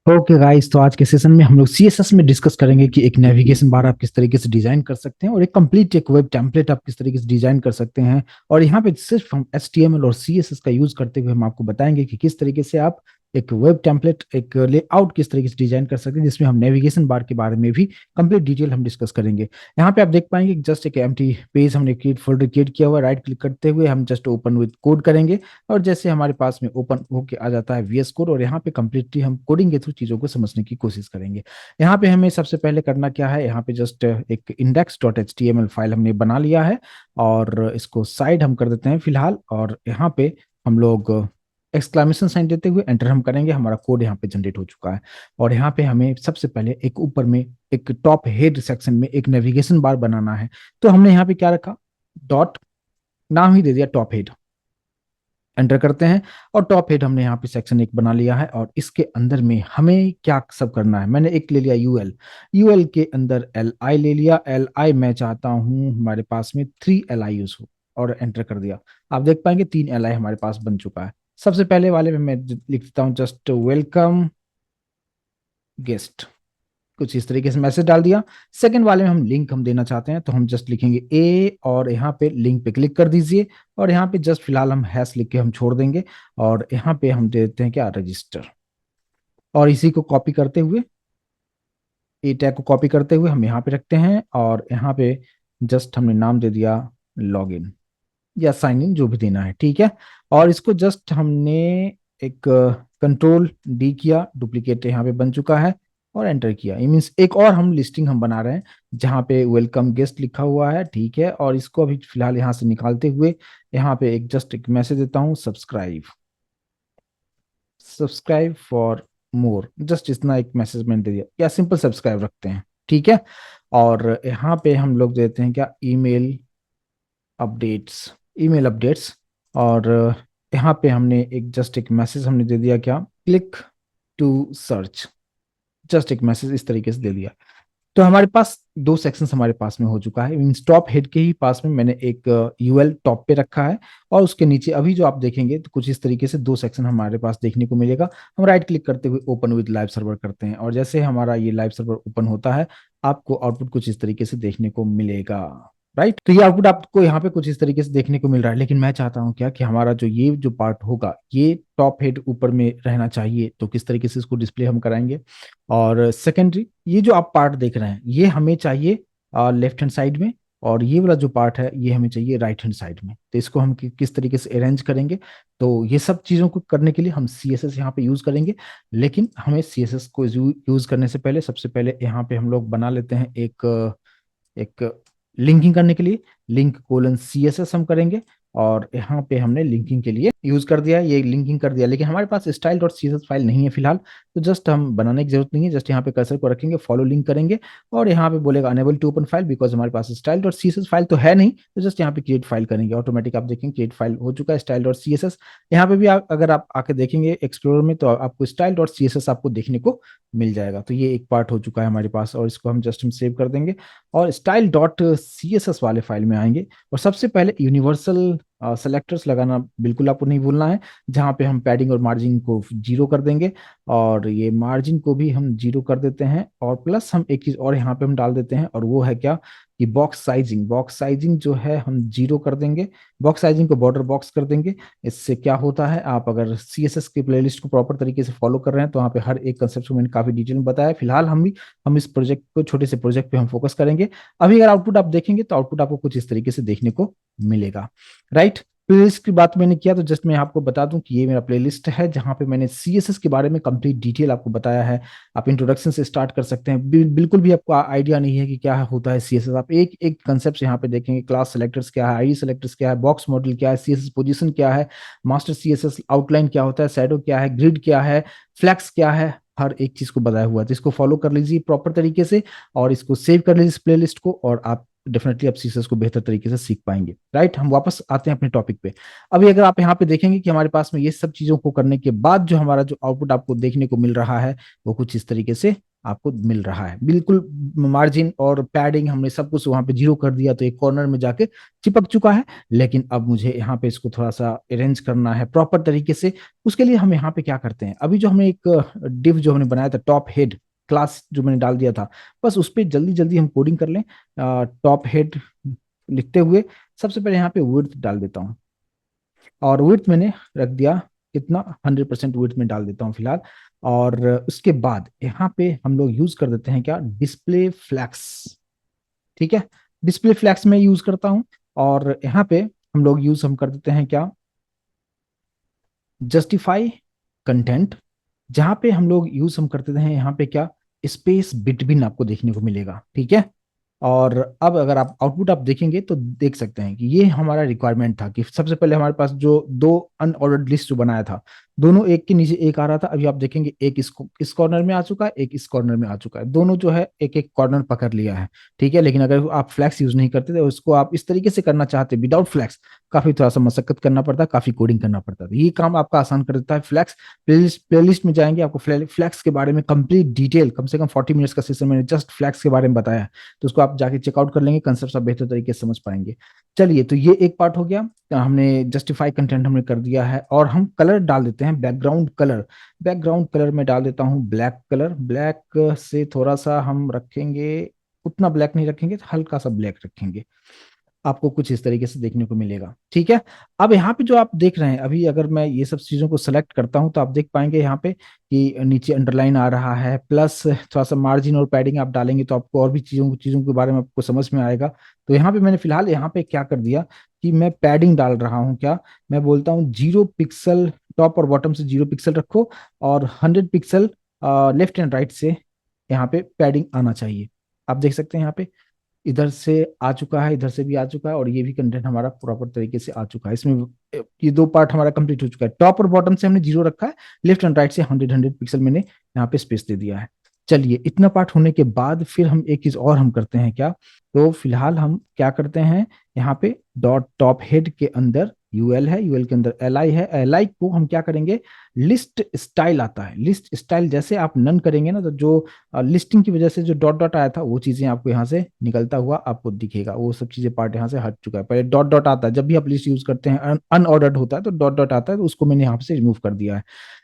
Okay guys, तो आज के सेशन में हम लोग सीएसएस में डिस्कस करेंगे कि एक नेविगेशन बार आप किस तरीके से डिजाइन कर सकते हैं और एक कंप्लीट एक वेब टेम्पलेट आप किस तरीके से डिजाइन कर सकते हैं। और यहाँ पे सिर्फ हम एचटीएमएल और सीएसएस का यूज करते हुए हम आपको बताएंगे कि किस तरीके से आप एक वेब टेम्पलेट, एक लेआउट किस तरीके से डिजाइन कर सकते हैं, जिसमें हम नेविगेशन बार के बारे में भी कंप्लीट डिटेल हम डिस्कस करेंगे। यहाँ पे आप देख पाएंगे जस्ट एक एम्प्टी पेज हमने क्रिएट फोल्डर क्रिएट किया हुआ है। राइट क्लिक करते हुए हम जस्ट ओपन विद कोड करेंगे और जैसे हमारे पास में ओपन होके आ जाता है वीएस कोड, और यहाँ पे कंप्लीटली हम कोडिंग के थ्रू चीजों को समझने की कोशिश करेंगे। यहाँ पे हमें सबसे पहले करना क्या है, यहाँ पे जस्ट एक index dot H T M L file हमने बना लिया है और इसको साइड हम कर देते हैं फिलहाल। और यहाँ पे हम लोग एक्सक्लामेशन साइन देते हुए एंटर हम करेंगे। हमारा कोड यहाँ पे जनरेट हो चुका है और यहाँ पे हमें सबसे पहले एक ऊपर में एक टॉप हेड सेक्शन में एक नेविगेशन बार बनाना है। तो हमने यहाँ पे क्या रखा, डॉट नाम ही दे दिया टॉप हेड। एंटर करते हैं और टॉप हेड हमने यहाँ पे सेक्शन एक बना लिया है और इसके अंदर में हमें क्या सब करना है। मैंने एक ले लिया यूएल, यूएल के अंदर एल आई ले लिया। एल आई मैं चाहता हूँ हमारे पास में 3 LI यूज हो और एंटर कर दिया। आप देख पाएंगे 3 LI हमारे पास बन चुका है। सबसे पहले वाले में मैं लिख देता हूँ जस्ट वेलकम गेस्ट, कुछ इस तरीके से मैसेज डाल दिया। सेकंड वाले में हम लिंक हम देना चाहते हैं तो हम जस्ट लिखेंगे ए और यहाँ पे लिंक पे क्लिक कर दीजिए और यहाँ पे जस्ट फिलहाल हम हैश लिख के हम छोड़ देंगे और यहाँ पे हम दे देते हैं क्या, रजिस्टर। और इसी को कॉपी करते हुए, ए टैग को कॉपी करते हुए हम यहाँ पे रखते हैं और यहाँ पे जस्ट हमने नाम दे दिया लॉगिन या साइन इन, जो भी देना है, ठीक है। और इसको जस्ट हमने एक कंट्रोल डी किया, डुप्लीकेट यहाँ पे बन चुका है और एंटर किया। ये मीन्स एक और हम लिस्टिंग हम बना रहे हैं जहाँ पे वेलकम गेस्ट लिखा हुआ है, ठीक है। और इसको अभी फिलहाल यहाँ से निकालते हुए यहाँ पे एक जस्ट एक मैसेज देता हूँ, subscribe, subscribe for more, just इतना एक मैसेज मैंने दे दिया, या सिंपल सब्सक्राइब रखते हैं, ठीक है। और यहाँ पे हम लोग देते हैं क्या, ईमेल अपडेट्स, ईमेल अपडेट्स। और यहाँ पे हमने एक जस्ट एक मैसेज हमने दे दिया क्या, क्लिक टू सर्च, जस्ट एक मैसेज इस तरीके से दे दिया। तो हमारे पास दो सेक्शंस हमारे पास में हो चुका है। मीन्स टॉप हेड के ही पास में मैंने एक यूएल टॉप पे रखा है और उसके नीचे अभी जो आप देखेंगे तो कुछ इस तरीके से दो सेक्शन हमारे पास देखने को मिलेगा। हम राइट क्लिक करते हुए ओपन विद लाइव सर्वर करते हैं और जैसे हमारा ये लाइव सर्वर ओपन होता है आपको आउटपुट कुछ इस तरीके से देखने को मिलेगा। राइट, तो ये आउटपुट आपको यहाँ पे कुछ इस तरीके से देखने को मिल रहा है, लेकिन मैं चाहता हूँ क्या कि हमारा जो ये जो पार्ट होगा ये टॉप हेड ऊपर में रहना चाहिए। तो किस तरीके से इसको डिस्प्ले हम कराएंगे। और सेकेंडरी ये जो आप पार्ट देख रहे हैं ये हमें चाहिए लेफ्ट हैंड साइड में, और ये वाला जो पार्ट है ये हमें चाहिए राइट हैंड साइड में। तो इसको हम किस तरीके से अरेंज करेंगे, तो ये सब चीज़ों को करने के लिए हम सी एस एस यहाँ पे यूज़ करेंगे। लेकिन हमें सी एस एस को यूज़ करने से पहले सबसे पहले यहाँ पे हम लोग बना लेते हैं एक लिंकिंग करने के लिए link colon C S S हम करेंगे। और यहाँ पे हमने लिंकिंग के लिए यूज कर दिया, ये लिंकिंग कर दिया, लेकिन हमारे पास style dot C S S file नहीं है फिलहाल। तो जस्ट हम बनाने की जरूरत नहीं है, जस्ट यहाँ पे कर्सर को रखेंगे, फॉलो लिंक करेंगे और यहाँ पे बोलेगा unable to open file, because हमारे पास style dot C S S file तो है नहीं। तो जस्ट यहाँ पे क्रिएट फाइल करेंगे, ऑटोमेटिक आप देखेंगे क्रिएट फाइल हो चुका है style dot C S S. यहाँ पे भी अगर आप आके देखेंगे एक्सप्लोरर में तो आपको style dot C S S आपको देखने को मिल जाएगा। तो ये एक पार्ट हो चुका है हमारे पास और इसको हम जस्ट हम सेव कर देंगे और style dot C S S वाले फाइल में आएंगे। और सबसे पहले यूनिवर्सल सेलेक्टर्स लगाना बिल्कुल आपको नहीं भूलना है, जहाँ पे हम पैडिंग और मार्जिन को 0 कर देंगे और ये मार्जिन को भी हम 0 कर देते हैं। और प्लस हम एक चीज और यहाँ पे हम डाल देते हैं और वो है क्या कि बॉक्स साइजिंग, बॉक्स साइजिंग जो है हम 0 कर देंगे, बॉक्स साइजिंग को बॉर्डर बॉक्स कर देंगे। इससे क्या होता है, आप अगर सी एस एस की प्लेलिस्ट को प्रॉपर तरीके से फॉलो कर रहे हैं तो वहाँ पे हर एक कंसेप्ट को मैंने काफी डिटेल में बताया। फिलहाल हम इस प्रोजेक्ट को, छोटे से प्रोजेक्ट पे हम फोकस करेंगे। अभी अगर आउटपुट आप देखेंगे तो आउटपुट आपको कुछ इस तरीके से देखने को मिलेगा। राइट, प्लेलिस्ट की बात मैंने किया तो जस्ट मैं आपको बता दूं कि ये मेरा प्लेलिस्ट है जहां पे मैंने सीएसएस के बारे में कंप्लीट डिटेल आपको बताया है। आप इंट्रोडक्शन से स्टार्ट कर सकते हैं। बिल्कुल भी आपको आइडिया नहीं है कि क्या होता है सीएसएस, आप एक एक कंसेप्ट यहाँ पे देखेंगे। क्लास सेलेक्टर्स क्या है, आईडी सेलेक्टर्स क्या है, बॉक्स मॉडल क्या है, सीएसएस पोजीशन क्या है, मास्टर सीएसएस आउटलाइन क्या होता है, शैडो क्या है, ग्रिड क्या है, फ्लैक्स क्या है, हर एक चीज को बताया हुआ है। तो इसको फॉलो कर लीजिए प्रॉपर तरीके से और इसको सेव कर लीजिए इस प्लेलिस्ट को और आप डेफिनेटली आप सीएसएस को बेहतर तरीके से सीख पाएंगे। राइट, हम वापस आते हैं अपने टॉपिक पे। अभी अगर आप यहाँ पे देखेंगे कि हमारे पास में ये सब चीजों को करने के बाद जो हमारा जो आउटपुट आपको देखने को मिल रहा है वो कुछ इस तरीके से आपको मिल रहा है। बिल्कुल मार्जिन और पैडिंग हमने सब कुछ वहां पे जीरो कर दिया तो एक कॉर्नर में जाके चिपक चुका है। लेकिन अब मुझे यहाँ पे इसको थोड़ा सा अरेंज करना है प्रॉपर तरीके से। उसके लिए हम यहाँ पे क्या करते हैं, अभी जो हमने एक डिव जो हमने बनाया था टॉप हेड क्लास जो मैंने डाल दिया था, बस उस पर जल्दी जल्दी हम कोडिंग कर लें। टॉप हेड लिखते हुए सबसे पहले यहाँ पे विड्थ डाल देता हूँ, और विड्थ मैंने रख दिया कितना, 100% विड्थ में डाल देता हूँ फिलहाल। और उसके बाद यहाँ पे हम लोग यूज कर देते हैं क्या, डिस्प्ले फ्लैक्स। ठीक है, डिस्प्ले फ्लैक्स में यूज करता हूँ। और यहाँ पे हम लोग यूज हम कर देते हैं क्या, जस्टिफाई कंटेंट, जहां पे हम लोग यूज हम करते हैं यहाँ पे क्या, स्पेस बिटवीन आपको देखने को मिलेगा। ठीक है, और अब अगर आप आउटपुट आप देखेंगे तो देख सकते हैं कि ये हमारा रिक्वायरमेंट था कि सबसे पहले हमारे पास जो दो अनऑर्डर्ड लिस्ट जो बनाया था, दोनों एक के नीचे एक आ रहा था। अभी आप देखेंगे एक इस कॉर्नर में आ चुका है, एक इस कॉर्नर में आ चुका है, दोनों जो है एक एक कॉर्नर पकड़ लिया है। ठीक है, लेकिन अगर आप फ्लैक्स यूज नहीं करते थे, उसको आप इस तरीके से करना चाहते विदाउट फ्लैक्स, काफी थोड़ा सा मशक्कत करना पड़ता है, काफी कोडिंग करना पड़ता है। ये काम आपका आसान कर देता है फ्लैक्स। प्लेलिस्ट में जाएंगे, आपको फ्लैक्स के बारे में कंप्लीट डिटेल, कम से कम 40 मिनट्स का सेशन मैंने जस्ट फ्लैक्स के बारे में बताया, तो उसको आप जाके चेकआउट कर लेंगे, कंसेप्ट आप बेहतर तरीके से समझ पाएंगे। चलिए, तो ये एक पार्ट हो गया, हमने जस्टिफाई कंटेंट हमने कर दिया है। और हम कलर डाल देते हैं, बैकग्राउंड कलर। बैकग्राउंड कलर में डाल देता हूँ ब्लैक कलर। ब्लैक से थोड़ा सा हम रखेंगे, उतना ब्लैक नहीं रखेंगे, हल्का सा ब्लैक रखेंगे। आपको कुछ इस तरीके से देखने को मिलेगा। ठीक है, अब यहाँ पे जो आप देख रहे हैं, अभी अगर मैं ये सब चीजों को सेलेक्ट करता हूं तो आप देख पाएंगे यहाँ पे कि नीचे अंडरलाइन आ रहा है, प्लस थोड़ा सा मार्जिन और पैडिंग आप डालेंगे तो आपको और भी चीजों के बारे में आपको समझ में आएगा। तो यहाँ पे मैंने फिलहाल यहाँ पे क्या कर दिया कि मैं पैडिंग डाल रहा हूँ क्या, मैं बोलता हूँ 0 पिक्सल, टॉप और बॉटम से 0 पिक्सल रखो, और 100 पिक्सल लेफ्ट एंड राइट से यहाँ पे पैडिंग आना चाहिए। आप देख सकते हैं यहाँ पे इधर से आ चुका है, इधर से भी आ चुका है, और ये भी कंटेंट हमारा प्रॉपर तरीके से आ चुका है। इसमें ये दो पार्ट हमारा कंप्लीट हो चुका है। टॉप और बॉटम से हमने 0 रखा है, लेफ्ट एंड राइट से 100 पिक्सल मैंने यहाँ पे स्पेस दे दिया है। चलिए, इतना पार्ट होने के बाद फिर हम एक चीज और हम करते हैं क्या, तो फिलहाल हम क्या करते हैं, यहाँ पे डॉट टॉप हेड के अंदर यूएल है, यूएल के अंदर एल आई है, एल आई को हम क्या करेंगे, लिस्ट स्टाइल आता है, लिस्ट स्टाइल जैसे आप नन करेंगे ना, तो जो लिस्टिंग की वजह से जो डॉट डॉट आया था वो चीजें आपको यहाँ से निकलता हुआ आपको दिखेगा, वो सब चीजें पार्ट यहाँ से हट चुका है। पहले डॉट डॉट आता है जब भी आप लिस्ट यूज करते हैं, अनऑर्डर्ड होता है तो डॉट डॉट आता है, तो उसको मैंने यहाँ से रिमूव कर दिया है।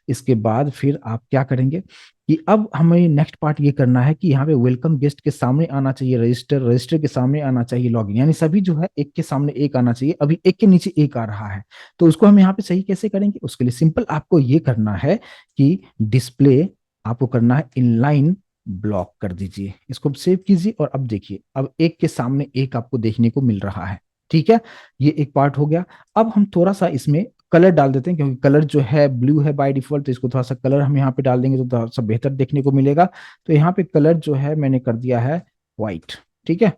इसके बाद फिर आप क्या करेंगे कि अब हमें नेक्स्ट पार्ट ये करना है कि यहाँ पे वेलकम गेस्ट के सामने आना चाहिए रजिस्टर, रजिस्टर के सामने आना चाहिए लॉगिन, यानी सभी जो है एक के सामने एक आना चाहिए। अभी एक के नीचे एक आ रहा है, तो उसको हम यहाँ पे सही कैसे करेंगे, उसके लिए सिंपल आपको ये करना है कि डिस्प्ले आपको करना है इनलाइन ब्लॉक कर दीजिए। इसको सेव कीजिए, और अब देखिए, अब एक के सामने एक आपको देखने को मिल रहा है। ठीक है, ये एक पार्ट हो गया। अब हम थोड़ा सा इसमें कलर डाल देते हैं, क्योंकि कलर जो है ब्लू है बाय डिफॉल्ट, तो इसको थोड़ा सा कलर हम यहाँ पे डाल देंगे तो थोड़ा सा बेहतर देखने को मिलेगा। तो यहाँ पे कलर जो है मैंने कर दिया है व्हाइट। ठीक है,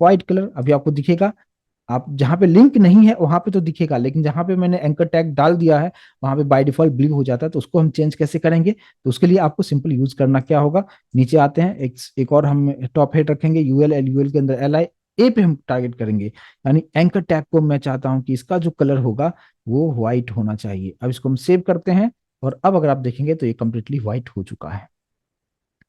व्हाइट कलर अभी आपको दिखेगा। आप जहां पे लिंक नहीं है वहां पे तो दिखेगा, लेकिन जहां पे मैंने एंकर टैग डाल दिया है वहां पे बाय डिफॉल्ट ब्लू हो जाता है। तो उसको हम चेंज कैसे करेंगे, तो उसके लिए आपको सिंपल यूज करना क्या होगा, नीचे आते हैं, एक और हम टॉप हेड रखेंगे, यूएल एल, यूएल के अंदर एल आई, ए पे हम टारगेट करेंगे, यानी एंकर टैग को मैं चाहता हूं कि इसका जो कलर होगा वो व्हाइट होना चाहिए। अब इसको हम सेव करते हैं, और अब अगर आप देखेंगे तो ये कंप्लीटली व्हाइट हो चुका है।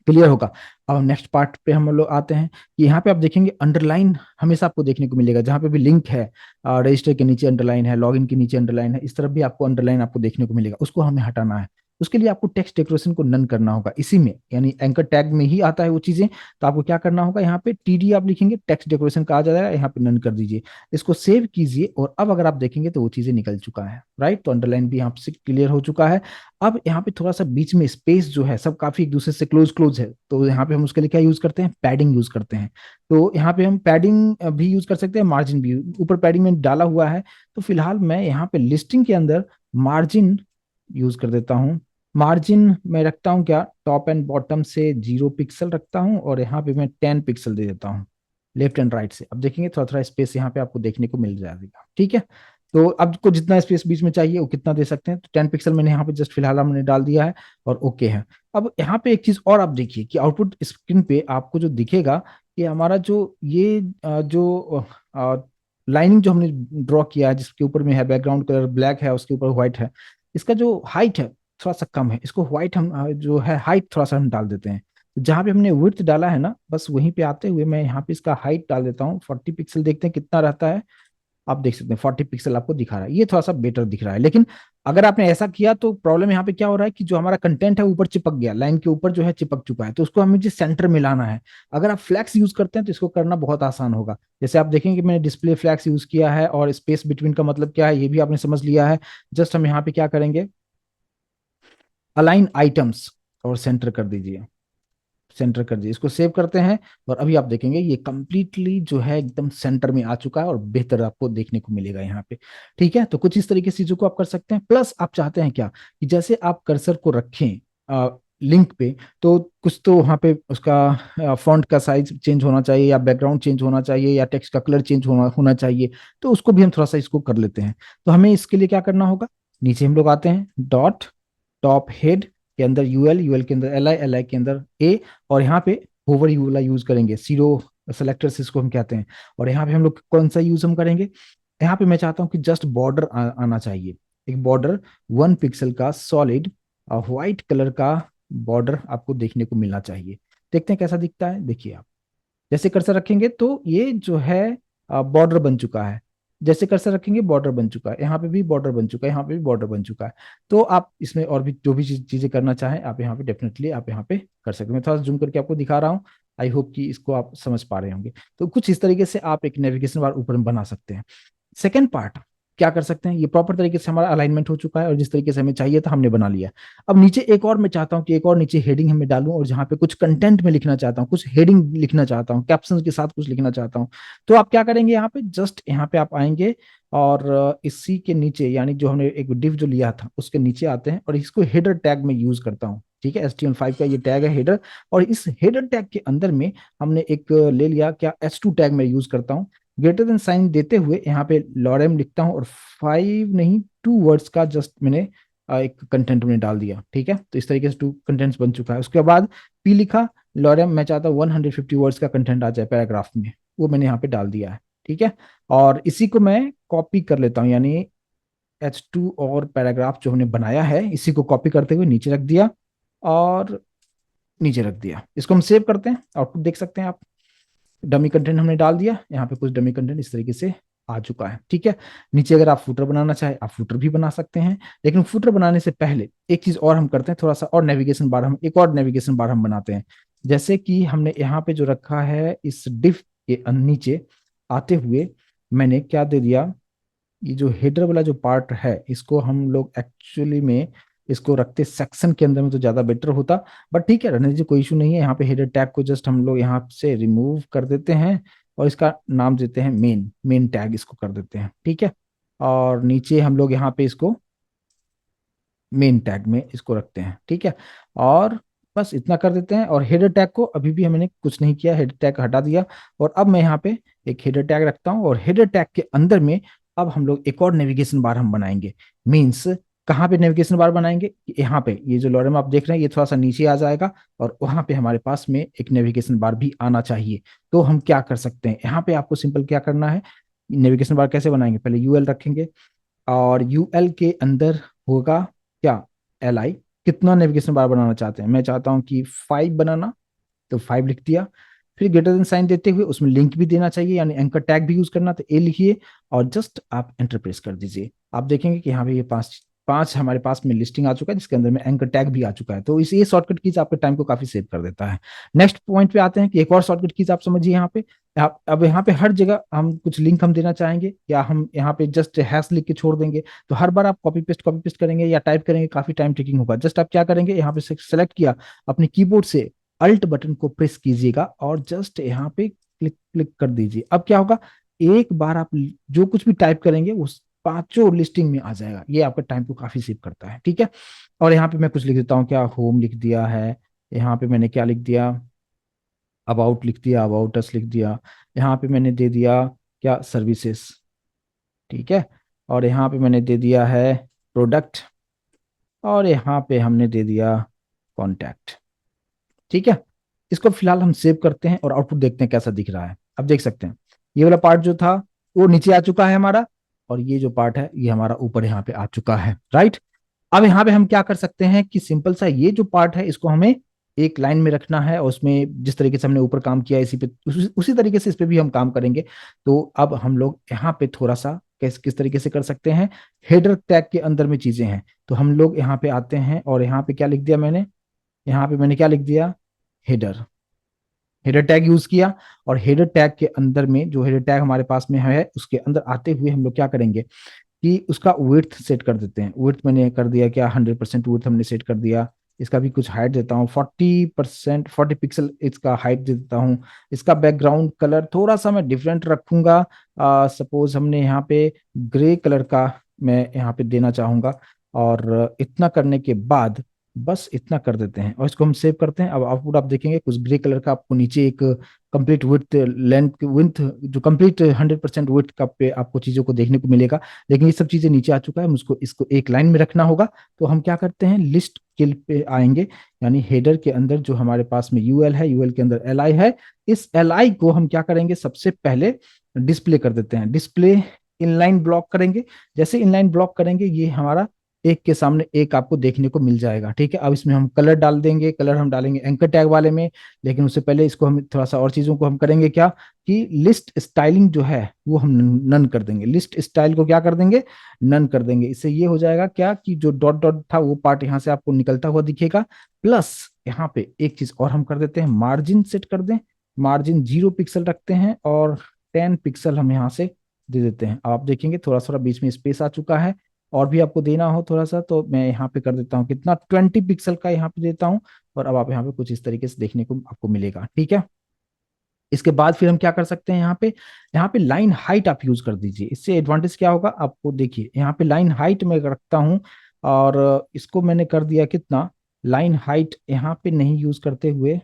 क्लियर होगा। अब नेक्स्ट पार्ट पे हम लोग आते हैं कि यहाँ पे आप देखेंगे अंडरलाइन हमेशा आपको देखने को मिलेगा, जहाँ पे भी लिंक है, रजिस्टर के नीचे अंडरलाइन है, लॉगिन के नीचे अंडरलाइन है, इस तरफ भी आपको अंडरलाइन आपको देखने को मिलेगा, उसको हमें हटाना है। उसके लिए आपको टेक्स्ट डेकोरेशन को नन करना होगा इसी में, यानी एंकर टैग में ही आता है वो चीजें। तो आपको क्या करना होगा, यहाँ पे टीडी आप लिखेंगे, टेक्स्ट डेकोरेशन का आ जाएगा, यहाँ पे नन कर दीजिए, इसको सेव कीजिए। और अब अगर आप देखेंगे तो वो चीजें निकल चुका है। राइट, तो अंडरलाइन भी यहाँ से क्लियर हो चुका है। अब यहाँ पे थोड़ा सा बीच में स्पेस जो है सब काफी एक दूसरे से क्लोज क्लोज है, तो यहाँ पे हम उसके लिए क्या यूज करते हैं, पैडिंग यूज करते हैं। तो यहाँ पे हम पैडिंग भी यूज कर सकते हैं, मार्जिन भी, ऊपर पैडिंग में डाला हुआ है। तो फिलहाल मैं यहाँ पे लिस्टिंग के अंदर मार्जिन यूज कर देता हूँ। मार्जिन मैं रखता हूँ क्या, टॉप एंड बॉटम से 0 पिक्सल रखता हूँ, और यहाँ पे मैं 10 पिक्सल दे देता हूँ लेफ्ट एंड राइट से। अब देखेंगे थोड़ा थोड़ा स्पेस यहाँ पे आपको देखने को मिल जाएगा। ठीक है, तो अब को जितना स्पेस बीच में चाहिए वो कितना दे सकते हैं, तो 10 पिक्सल मैंने यहाँ पे जस्ट फिलहाल हमने डाल दिया है, और ओके है। अब यहाँ पे एक चीज और आप देखिए कि आउटपुट स्क्रीन पे आपको जो दिखेगा कि हमारा जो ये जो लाइनिंग जो हमने ड्रॉ किया है, जिसके ऊपर में है बैकग्राउंड कलर ब्लैक है, उसके ऊपर व्हाइट है, इसका जो हाइट है थोड़ा सा कम है। इसको व्हाइट हम जो है हाइट थोड़ा सा हम डाल देते हैं। तो जहाँ पे हमने विड्थ डाला है ना, बस वहीं पे आते हुए मैं यहाँ पे इसका हाइट डाल देता हूँ 40 पिक्सल, देखते हैं कितना रहता है। आप देख सकते हैं 40 पिक्सल आपको दिखा रहा है, ये थोड़ा सा बेटर दिख रहा है। लेकिन अगर आपने ऐसा किया तो प्रॉब्लम यहाँ पे क्या हो रहा है कि जो हमारा कंटेंट है ऊपर चिपक गया, लाइन के ऊपर जो है चिपक चुका है, तो उसको हमें जो सेंटर में लाना है। अगर आप फ्लैक्स यूज करते हैं तो इसको करना बहुत आसान होगा। जैसे आप देखेंगे मैंने डिस्प्ले फ्लैक्स यूज किया है, और स्पेस बिटवीन का मतलब क्या है ये भी आपने समझ लिया है। जस्ट हम यहाँ पे क्या करेंगे, अलाइन आइटम्स और सेंटर कर दीजिए, सेंटर कर दीजिए, इसको सेव करते हैं। और अभी आप देखेंगे ये कंप्लीटली जो है एकदम सेंटर में आ चुका है, और बेहतर आपको देखने को मिलेगा यहाँ पे। ठीक है, तो कुछ इस तरीके से चीजों को आप कर सकते हैं। प्लस आप चाहते हैं क्या कि जैसे आप कर्सर को रखें लिंक पे, तो कुछ तो वहाँ पे उसका फॉन्ट का साइज चेंज होना चाहिए, या बैकग्राउंड चेंज होना चाहिए, या टेक्स्ट का कलर चेंज होना होना चाहिए। तो उसको भी हम थोड़ा सा इसको कर लेते हैं। तो हमें इसके लिए क्या करना होगा, नीचे हम लोग आते हैं, डॉट टॉप हेड के अंदर यूएल, यूएल के अंदर एल आई, एल आई के अंदर ए, और यहाँ पे होवर यू वाला यूज करेंगे, सीरो सेलेक्टर्स इसको हम कहते हैं। और यहाँ पे हम लोग कौन सा यूज हम करेंगे, यहाँ पे मैं चाहता हूँ कि जस्ट बॉर्डर आना चाहिए, एक बॉर्डर 1 पिक्सल का सॉलिड व्हाइट कलर का बॉर्डर आपको देखने को मिलना चाहिए। देखते हैं कैसा दिखता है, देखिए आप जैसे कर्सर रखेंगे तो ये जो है बॉर्डर बन चुका है। जैसे कर्सर रखेंगे बॉर्डर बन चुका है, यहाँ पे भी बॉर्डर बन चुका है, यहाँ पे भी बॉर्डर बन चुका है। तो आप इसमें और भी जो भी चीजें करना चाहें आप यहाँ पे डेफिनेटली आप यहाँ पे कर सकते हैं। मैं थोड़ा जूम करके आपको दिखा रहा हूँ, आई होप कि इसको आप समझ पा रहे होंगे। तो कुछ इस तरीके से आप एक नेविगेशन बार ऊपर में बना सकते हैं। सेकेंड पार्ट क्या कर सकते हैं, ये प्रॉपर तरीके से हमारा अलाइनमेंट हो चुका है, और जिस तरीके से हमें चाहिए था हमने बना लिया। अब नीचे एक और मैं चाहता हूँ कि एक और नीचे हेडिंग हमें डालूं, और जहाँ पे कुछ कंटेंट में लिखना चाहता हूँ, कुछ हेडिंग लिखना चाहता हूँ, कैप्शन के साथ कुछ लिखना चाहता हूँ। तो आप क्या करेंगे, यहाँ पे जस्ट यहाँ पे आप आएंगे, और इसी के नीचे यानी जो हमने एक डिव जो लिया था उसके नीचे आते हैं, और इसको हेडर टैग में यूज करता हूँ। ठीक है, HTML5 का ये टैग है हेडर, और इस हेडर टैग के अंदर में हमने एक ले लिया क्या, H2 टैग में यूज करता हूँ। ग्रेटर देन साइन देते हुए यहाँ पे लॉरेम लिखता हूँ, और 5 नहीं 2 वर्ड्स का जस्ट मैंने एक कंटेंट में डाल दिया। ठीक है, तो इस तरीके से 2 कंटेंट्स बन चुका है। उसके बाद पी लिखा, लॉरेम मैं चाहता हूँ 150 वर्ड्स का कंटेंट आ जाए पैराग्राफ में, वो मैंने यहाँ पे डाल दिया है। ठीक है, और इसी को मैं कॉपी कर लेता हूँ, यानी H2 और पैराग्राफ जो हमने बनाया है इसी को कॉपी करते हुए नीचे रख दिया, और नीचे रख दिया। इसको हम सेव करते हैं, आउटपुट देख सकते हैं आप, डमी कंटेंट हमने डाल दिया यहाँ पे, कुछ डमी कंटेंट इस तरीके से आ चुका है। ठीक है, नीचे अगर आप फुटर बनाना चाहे आप फुटर भी बना सकते हैं, लेकिन फुटर बनाने से पहले एक चीज और हम करते हैं, थोड़ा सा और नेविगेशन बार हम एक और नेविगेशन बार हम बनाते हैं। जैसे कि हमने यहाँ पे जो रखा है इस डिव के नीचे आते हुए मैंने क्या दे दिया, ये जो हेडर वाला जो पार्ट है इसको हम लोग एक्चुअली में इसको रखते सेक्शन के अंदर में तो ज्यादा बेटर होता। बट ठीक है, रहने दीजिए, कोई इशू नहीं है। यहाँ पे हेडर टैग को जस्ट हम लोग यहाँ से रिमूव कर देते हैं, और इसका नाम देते हैं मेन, मेन टैग इसको कर देते हैं। ठीक है, और नीचे हम लोग यहाँ पे इसको मेन टैग में इसको रखते हैं। ठीक है, और बस इतना कर देते हैं। और हेडर टैग को अभी भी हमने कुछ नहीं किया, हेडर टैग हटा दिया। और अब मैं यहाँ पे एक हेडर टैग रखता हूँ, और हेडर टैग के अंदर में अब हम लोग एक और नेविगेशन बार हम बनाएंगे। मीन्स कहाँ पे नेविगेशन बार बनाएंगे, यहाँ पे ये जो लॉरेम आप देख रहे हैं ये थोड़ा सा नीचे आ जाएगा, और वहां पे हमारे पास में एक नेविगेशन बार भी आना चाहिए। तो हम क्या कर सकते हैं, यहाँ पे आपको सिंपल क्या करना है, नेविगेशन बार कैसे बनाएंगे, पहले यूएल रखेंगे, और यूएल के अंदर होगा क्या, एल आई। कितना नेविगेशन बार बनाना चाहते हैं, मैं चाहता हूं कि 5 बनाना, तो 5 लिख दिया। फिर ग्रेटर देन साइन देते हुए उसमें लिंक भी देना चाहिए, यानी एंकर टैग भी यूज करना, तो ए लिखिए, और जस्ट आप एंटर प्रेस कर दीजिए। आप देखेंगे कि यहाँ पे ये पांच पांच हमारे पास में लिस्टिंग आ चुका है, जिसके अंदर में एंकर टैग भी आ चुका है। तो इस ये शॉर्टकट कीज आपके टाइम को काफी सेव कर देता है। नेक्स्ट पॉइंट पे आते हैं कि एक और शॉर्टकट कीज आप समझिए यहाँ पे। आप अब यहाँ पे हर जगह हम कुछ लिंक हम देना चाहेंगे, या हम यहाँ पे जस्ट हैश लिख के छोड़ देंगे, तो हर बार आप कॉपी पेस्ट करेंगे या टाइप करेंगे, काफी टाइम टेकिंग होगा। जस्ट आप क्या करेंगे, यहाँ पे सेलेक्ट किया अपने कीबोर्ड से, अल्ट बटन को प्रेस कीजिएगा, और जस्ट यहाँ पे क्लिक क्लिक कर दीजिए। अब क्या होगा, एक बार आप जो कुछ भी टाइप करेंगे उस पांचों लिस्टिंग में आ जाएगा। ये आपका टाइम को काफी सेव करता है। ठीक है, और यहाँ पे मैं कुछ लिख देता हूँ, क्या होम लिख दिया है, यहाँ पे मैंने क्या लिख दिया, अबाउट लिख दिया, अबाउट अस लिख दिया, यहाँ पे मैंने दे दिया क्या, सर्विसेज। ठीक है, और यहाँ पे मैंने दे दिया है प्रोडक्ट, और यहाँ पे हमने दे दिया कॉन्टैक्ट। ठीक है, इसको फिलहाल हम सेव करते हैं और आउटपुट देखते हैं कैसा दिख रहा है। अब देख सकते हैं ये वाला पार्ट जो था वो नीचे आ चुका है हमारा, और ये जो पार्ट है ये हमारा ऊपर यहाँ पे आ चुका है, राइट। अब यहाँ पे हम क्या कर सकते हैं कि सिंपल सा ये जो पार्ट है इसको हमें एक लाइन में रखना है, और उसमें जिस तरीके से हमने ऊपर काम किया इसी पे उसी तरीके से इस पे भी हम काम करेंगे। तो अब हम लोग यहाँ पे थोड़ा सा किस किस तरीके से कर सकते हैं, हेडर टैग के अंदर में चीजें हैं, तो हम लोग यहाँ पे आते हैं और यहाँ पे क्या लिख दिया मैंने, यहाँ पे मैंने क्या लिख दिया, हेडर, हेडर टैग यूज किया। और हेडर टैग के अंदर में जो हेडर टैग हमारे पास में है उसके अंदर आते हुए हम लोग क्या करेंगे कि उसका विड्थ सेट कर देते हैं। विड्थ मैंने कर दिया क्या, 100% विड्थ हमने सेट कर दिया। इसका भी कुछ हाइट देता हूँ, 40%, 40 पिक्सल इसका हाइट दे देता हूँ। इसका बैकग्राउंड कलर थोड़ा सा मैं डिफरेंट रखूंगा, सपोज हमने यहाँ पे ग्रे कलर का मैं यहाँ पे देना चाहूंगा। और इतना करने के बाद बस इतना कर देते हैं और इसको हम सेव करते हैं। अब आउटपुट आप देखेंगे कुछ ग्रे कलर का आपको नीचे एक कंप्लीट विड्थ लेंथ विड्थ जो कंप्लीट 100% विड्थ का पे आपको चीजों को देखने को मिलेगा। लेकिन ये सब चीजें नीचे आ चुका है, मुझको इसको एक लाइन में रखना होगा। तो हम क्या करते हैं, लिस्ट किल पे आएंगे, यानी हेडर के अंदर जो हमारे पास में यूएल है, यूएल के अंदर एल आई है, इस एल आई को हम क्या करेंगे, सबसे पहले डिस्प्ले कर देते हैं। डिस्प्ले इनलाइन ब्लॉक करेंगे। जैसे इनलाइन ब्लॉक करेंगे ये हमारा एक के सामने एक आपको देखने को मिल जाएगा, ठीक है। अब इसमें हम कलर डाल देंगे, कलर हम डालेंगे एंकर टैग वाले में। लेकिन उससे पहले इसको हम थोड़ा सा और चीजों को हम करेंगे क्या, कि लिस्ट स्टाइलिंग जो है वो हम नन कर देंगे। लिस्ट स्टाइल को क्या कर देंगे, नन कर देंगे। इससे ये हो जाएगा क्या कि जो डॉट डॉट था वो पार्ट यहाँ से आपको निकलता हुआ दिखेगा। प्लस यहाँ पे एक चीज और हम कर देते हैं, मार्जिन सेट कर दें। मार्जिन 0 पिक्सल रखते हैं और 10 पिक्सल हम यहाँ से दे देते हैं। अब आप देखेंगे थोड़ा थोड़ा बीच में स्पेस आ चुका है। और भी आपको देना हो थोड़ा सा तो मैं यहाँ पे कर देता हूँ कितना, 20 पिक्सल का यहाँ पे देता हूँ। और अब आप यहाँ पे कुछ इस तरीके से देखने को आपको मिलेगा, ठीक है। इसके बाद फिर हम क्या कर सकते हैं, यहाँ पे लाइन हाइट आप यूज कर दीजिए। इससे एडवांटेज क्या होगा आपको देखिए, यहाँ पे लाइन हाइट मैं रखता हूँ। और इसको मैंने कर दिया कितना, लाइन हाइट यहाँ पे नहीं यूज करते हुए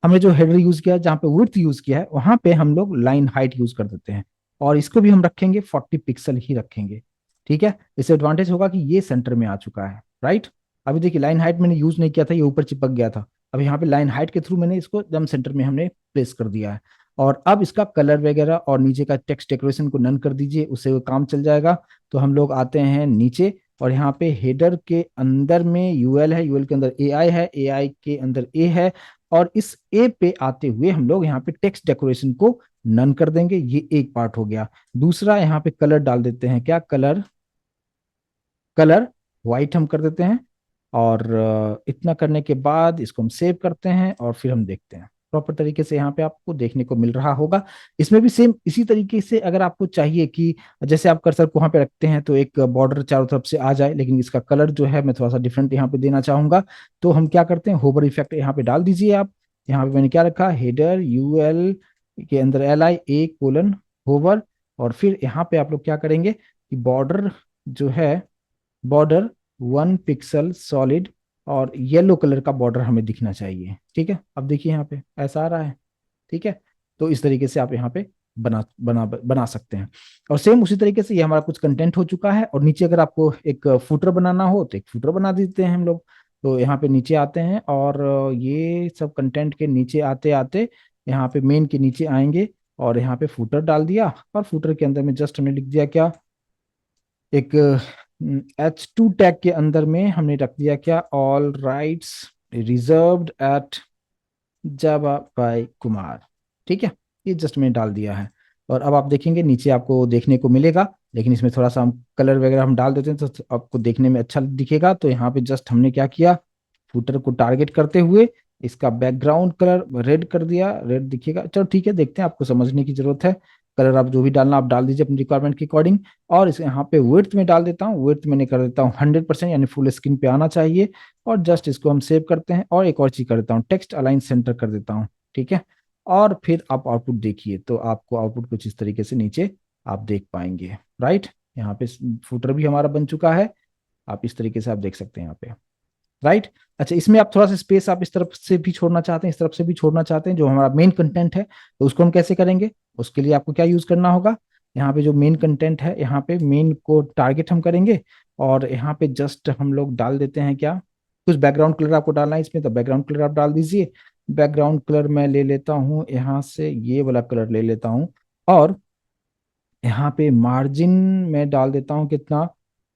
हमने जो हेडर यूज किया, जहाँ पे विड्थ यूज किया है वहां पे हम लोग लाइन हाइट यूज कर देते हैं। और इसको भी हम रखेंगे 40 पिक्सल ही रखेंगे, ठीक है। इससे एडवांटेज होगा कि ये सेंटर में आ चुका है, राइट। अभी देखिए लाइन हाइट मैंने यूज नहीं किया था, ये ऊपर चिपक गया था। अब यहाँ पे लाइन हाइट के थ्रू मैंने इसको एकदम सेंटर में हमने प्लेस कर दिया है। और अब इसका कलर वगैरह और नीचे का टेक्स्ट डेकोरेशन को नन कर दीजिए, उससे वो काम चल जाएगा। तो हम लोग आते हैं नीचे, और यहाँ पे हेडर के अंदर में यूएल है, यूएल के अंदर एआई है, एआई के अंदर ए है। और इस ए पे आते हुए हम लोग यहाँ पे टेक्स्ट डेकोरेशन को नन कर देंगे। ये एक पार्ट हो गया। दूसरा यहाँ पे कलर डाल देते हैं, क्या कलर, कलर व्हाइट हम कर देते हैं। और इतना करने के बाद इसको हम सेव करते हैं और फिर हम देखते हैं प्रॉपर तरीके से यहाँ पे आपको देखने को मिल रहा होगा। इसमें भी सेम इसी तरीके से अगर आपको चाहिए कि जैसे आप कर्सर को वहां पे रखते हैं तो एक बॉर्डर चारों तरफ से आ जाए, लेकिन इसका कलर जो है मैं थोड़ा सा डिफरेंट यहाँ पे देना चाहूंगा। तो हम क्या करते हैं, होवर इफेक्ट यहाँ पे डाल दीजिए आप। यहाँ पे मैंने क्या रखा, हेडर यूएल के अंदर L I A colon hover. और फिर यहाँ पे आप लोग क्या करेंगे कि बॉर्डर जो है, बॉर्डर 1 पिक्सल सॉलिड, और येलो कलर का बॉर्डर हमें दिखना चाहिए, ठीक है। अब देखिए यहाँ पे ऐसा आ रहा है, ठीक है। तो इस तरीके से आप यहाँ पे बना बना बना सकते हैं। और सेम उसी तरीके से ये हमारा कुछ कंटेंट हो चुका है। और नीचे अगर आपको एक फुटर बनाना हो तो एक फुटर बना देते हैं हम लोग। तो यहाँ पे नीचे आते हैं और ये सब कंटेंट के नीचे आते आते यहाँ पे मेन के नीचे आएंगे, और यहाँ पे फुटर डाल दिया। और फुटर के अंदर में जस्ट हमने लिख दिया क्या, एक H2 टैग के अंदर में हमने रख दिया क्या, ऑल राइट्स रिजर्व्ड एट जावा बाय कुमार, ठीक है। ये जस्ट मैंने डाल दिया है। और अब आप देखेंगे नीचे आपको देखने को मिलेगा, लेकिन इसमें थोड़ा सा हम कलर वगैरह हम डाल देते हैं तो आपको देखने में अच्छा दिखेगा। तो यहाँ पे जस्ट हमने क्या किया, फुटर को टारगेट करते हुए इसका बैकग्राउंड कलर रेड कर दिया, रेड दिखेगा। चलो ठीक है, देखते हैं, आपको समझने की जरूरत है। कलर आप जो भी डालना आप डाल दीजिए अपनी रिक्वायरमेंट के अकॉर्डिंग। और इसे यहाँ पे विड्थ में डाल देता हूँ, विड्थ मैंने कर देता हूँ 100%, यानी फुल स्क्रीन पे आना चाहिए। और जस्ट इसको हम सेव करते हैं और एक और चीज कर देता हूँ, टेक्स्ट अलाइन सेंटर कर देता हूँ, ठीक है। और फिर आप आउटपुट देखिए तो आपको आउटपुट कुछ इस तरीके से नीचे आप देख पाएंगे, राइट। यहाँ पे फुटर भी हमारा बन चुका है, आप इस तरीके से आप देख सकते हैं यहाँ पे, राइट। अच्छा, इसमें आप थोड़ा सा स्पेस आप इस तरफ से भी छोड़ना चाहते हैं, इस तरफ से भी छोड़ना चाहते हैं, जो हमारा मेन कंटेंट है, तो उसको हम कैसे करेंगे, उसके लिए आपको क्या यूज करना होगा, यहाँ पे जो मेन कंटेंट है यहाँ पे मेन को टारगेट हम करेंगे। और यहाँ पे जस्ट हम लोग डाल देते हैं क्या, कुछ बैकग्राउंड कलर आपको डालना है इसमें, तो बैकग्राउंड कलर आप डाल दीजिए। बैकग्राउंड कलर मैं ले लेता हूँ यहाँ से, ये वाला कलर ले लेता हूँ। और यहाँ पे मार्जिन मैं डाल देता हूँ कितना,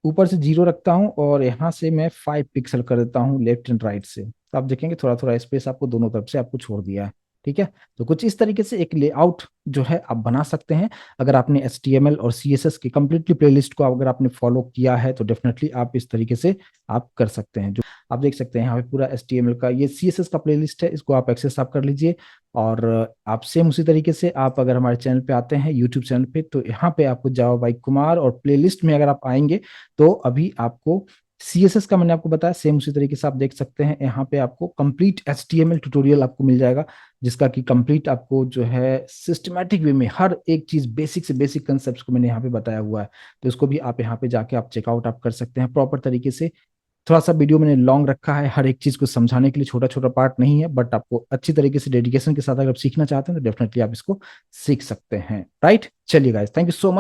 ऊपर से 0 रखता हूँ और यहाँ से मैं 5 पिक्सल कर देता हूँ लेफ्ट एंड राइट से। तो आप देखेंगे थोड़ा थोड़ा स्पेस आपको दोनों तरफ से आपको छोड़ दिया है। ठीक है, तो कुछ इस तरीके से एक लेआउट जो है आप बना सकते हैं। अगर आपने HTML और CSS की कंप्लीटली प्लेलिस्ट को अगर आपने फॉलो किया है तो डेफिनेटली आप इस तरीके से आप कर सकते हैं। जो आप देख सकते हैं यहाँ पे पूरा HTML का, ये CSS का प्लेलिस्ट है, इसको आप एक्सेस आप कर लीजिए। और आप सेम उसी तरीके से आप अगर हमारे चैनल पे आते हैं यूट्यूब चैनल पे, तो यहाँ पे आपको जावा भाई कुमार और प्लेलिस्ट में अगर आप आएंगे तो अभी आपको CSS का मैंने आपको बताया, सेम उसी तरीके से आप देख सकते हैं। यहाँ पे आपको कंप्लीट HTML ट्यूटोरियल आपको मिल जाएगा, जिसका कि कंप्लीट आपको जो है सिस्टमैटिक वे में हर एक चीज बेसिक से बेसिक कंसेप्ट को मैंने यहाँ पे बताया हुआ है। तो इसको भी आप यहाँ पे जाके आप चेकआउट आप कर सकते हैं प्रॉपर तरीके से। थोड़ा सा वीडियो मैंने लॉन्ग रखा है, हर एक चीज को समझाने के लिए छोटा छोटा पार्ट नहीं है, बट आपको अच्छी तरीके से डेडिकेशन के साथ अगर आप सीखना चाहते हैं तो डेफिनेटली आप इसको सीख सकते हैं। राइट, चलिए guys, thank you so much.